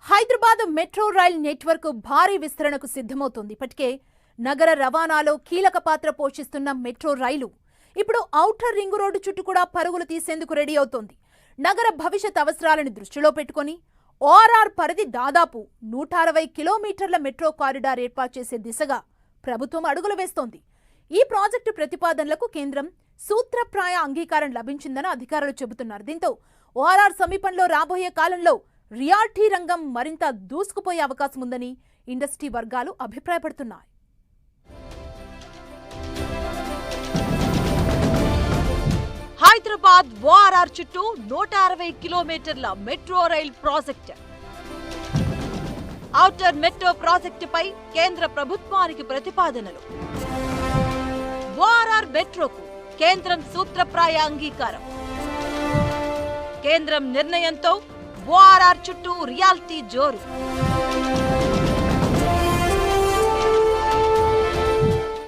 Hyderabad metro rail network భారీ విస్తరణకు సిద్ధమవుతోంది. ఇప్పటికే నగర రవాణాలో కీలక పాత్ర పోషిస్తున్న మెట్రో రైలు ఇప్పుడు ఔటర్ రింగ్ రోడ్డు చుట్టూ కూడా పరుగులు తీసేందుకు రెడీ అవుతోంది. నగర భవిష్యత్ అవసరాలను దృష్టిలో పెట్టుకుని ఓఆర్ఆర్ పరిధి దాదాపు 160 కిలోమీటర్ల మెట్రో కారిడార్ ఏర్పాటు చేసే దిశగా ప్రభుత్వం అడుగులు వేస్తోంది. ఈ ప్రాజెక్టు ప్రతిపాదనలకు కేంద్రం సూత్రప్రాయ అంగీకారం లభించిందని అధికారులు చెబుతున్నారు. దీంతో ఓఆర్ఆర్ సమీపంలో రాబోయే కాలంలో రియాలిటీ రంగం మరింత దూసుకుపోయే అవకాశం ఉందని ఇండస్ట్రీ వర్గాలు అభిప్రాయపడుతున్నాయి. హైదరాబాద్ ఓఆర్ఆర్ చుట్టూ 160 కిలోమీటర్ల metro rail project. Outer metro ప్రాజెక్టుపై కేంద్ర ప్రభుత్వానికి ప్రతిపాదనలు. ఓఆర్ఆర్ మెట్రోకు కేంద్రం సూత్రప్రాయ అంగీకారం. కేంద్రం నిర్ణయంతో ఓఆర్ఆర్ చుట్టూ రియాలిటీ జోరు.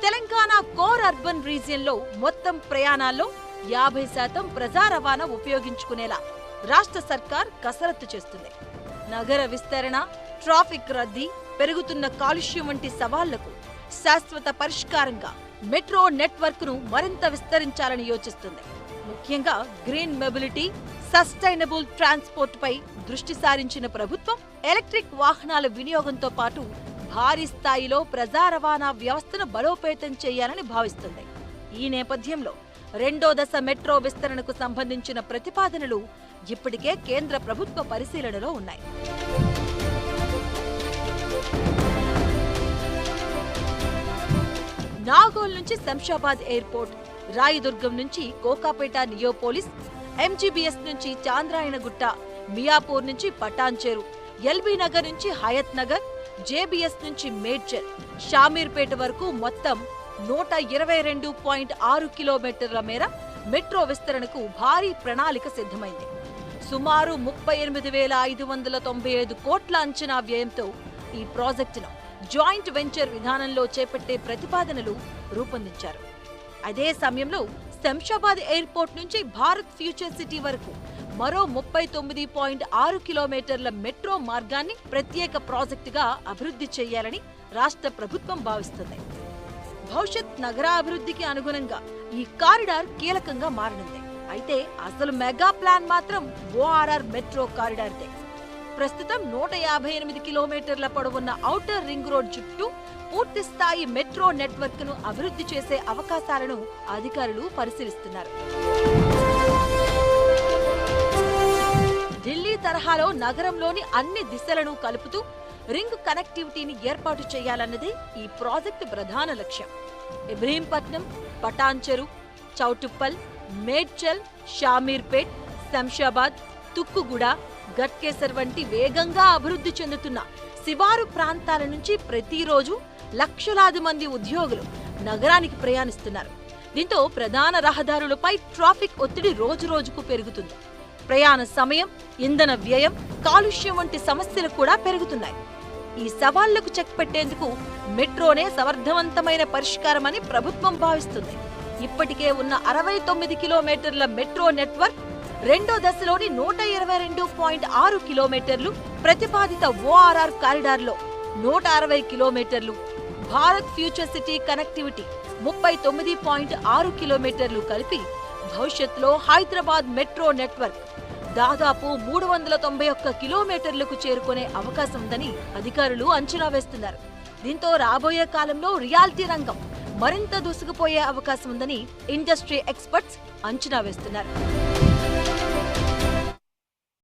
తెలంగాణ కోర్ అర్బన్ రీజియన్లో మొత్తం ప్రయాణాల్లో 50% ప్రజా రవాణా ఉపయోగించుకునేలా రాష్ట్ర సర్కార్ కసరత్తు చేస్తుంది. నగర విస్తరణ, ట్రాఫిక్ రద్దీ, పెరుగుతున్న కాలుష్యం వంటి సవాళ్లకు శాశ్వత పరిష్కారంగా మెట్రో నెట్వర్క్ ను మరింత విస్తరించాలని యోచిస్తుంది. ముఖ్యంగా గ్రీన్ మొబిలిటీ, సస్టైనబుల్ ట్రాన్స్పోర్ట్ పై దృష్టి సారించిన ప్రభుత్వం ఎలక్ట్రిక్ వాహనాల వినియోగంతో పాటు భారీ స్థాయిలో ప్రజా రవాణా వ్యవస్థను బలోపేతం చేయాలని భావిస్తుంది. ఈ నేపథ్యంలో రెండో దశ మెట్రో విస్తరణకు సంబంధించిన ప్రతిపాదనలు ఇప్పటికే కేంద్ర ప్రభుత్వ పరిశీలనలో ఉన్నాయి. నాగోల్ నుంచి శంషాబాద్ ఎయిర్పోర్ట్, రాయదుర్గం నుంచి కోకాపేట నియోపోలిస్, ఎంజీబీఎస్ నుంచి చాంద్రాయణగుట్ట, మియాపూర్ నుంచి పటాన్చెరు, ఎల్బీ నగర్ నుంచి హయత్ నగర్, జేబీఎస్ నుంచి మేడ్చల్, షామీర్పేట వరకు మొత్తం 122.6 కిలోమీటర్ల మేర మెట్రో విస్తరణకు భారీ ప్రణాళిక సిద్ధమైంది. సుమారు 38,595 కోట్ల అంచనా వ్యయంతో ఈ ప్రాజెక్టును జాయింట్ వెంచర్ విధానంలో చేపట్టే ప్రతిపాదనలు రూపొందించారు. అదే సమయంలో శంషాబాద్ ఎయిర్పోర్ట్ నుంచి భారత్ ఫ్యూచర్ సిటీ వరకు మరో 39.6 కిలోమీటర్ల మెట్రో మార్గాన్ని ప్రత్యేక ప్రాజెక్టుగా అభివృద్ధి చేయాలని రాష్ట్ర ప్రభుత్వం భావిస్తుంది. భవిష్యత్ నగరాభివృద్ధికి అనుగుణంగా ఈ కారిడార్ కీలకంగా మారనుంది. అయితే అసలు మెగా ప్లాన్ మాత్రం ఓఆర్ఆర్ మెట్రో కారిడార్దే. ప్రస్తుతం 158 కిలోమీటర్ల పొడవున్న ఔటర్ రింగ్ రోడ్ చుట్టూ పూర్తి స్థాయి మెట్రో నెట్వర్క్ ను అభివృద్ధి చేసే అవకాశాలను అధికారులు పరిశీలిస్తున్నారు. ఢిల్లీ తరహాలో నగరంలోని అన్ని దిశలను కలుపుతూ రింగ్ కనెక్టివిటీని ఏర్పాటు చేయాలన్నదే ఈ ప్రాజెక్టు ప్రధాన లక్ష్యం. ఇబ్రహీంపట్నం, పటాన్చెరు, చౌటుప్పల్, మేడ్చల్, షామీర్పేట్, శంషాబాద్, తుక్కుగూడ, గట్కేసర్ వంటి వేగంగా అభివృద్ధి చెందుతున్న శివారు ప్రాంతాల నుంచి ప్రతిరోజు లక్షలాది మంది ఉద్యోగులు నగరానికి ప్రయాణిస్తున్నారు. దీంతో ప్రధాన రహదారులపై ట్రాఫిక్ ఒత్తిడి రోజురోజుకు పెరుగుతుంది. ప్రయాణ సమయం, ఇంధన వ్యయం, కాలుష్యం వంటి సమస్యలు కూడా పెరుగుతున్నాయి. ఈ సవాళ్లకు చెక్ పెట్టేందుకు మెట్రోనే సమర్థవంతమైన పరిష్కారమని ప్రభుత్వం భావిస్తుంది. ఇప్పటికే ఉన్న 69 కిలోమీటర్ల మెట్రో నెట్వర్క్ రెండో దశలోని 122.6 కిలోమీటర్లు, ప్రతిపాదిత ఓఆర్ఆర్ కారిడార్లో 160 కిలోమీటర్లు, భారత్ ఫ్యూచర్ సిటీ కనెక్టివిటీ 39.6 కిలోమీటర్లు కలిపి భవిష్యత్తులో హైదరాబాద్ మెట్రో నెట్వర్క్ దాదాపు 391 కిలోమీటర్లకు చేరుకునే అవకాశం ఉందని అధికారులు అంచనా వేస్తున్నారు. దీంతో రాబోయే కాలంలో రియాలిటీ రంగం మరింత దూసుకుపోయే అవకాశం ఉందని ఇండస్ట్రీ ఎక్స్పర్ట్స్ అంచనా వేస్తున్నారు.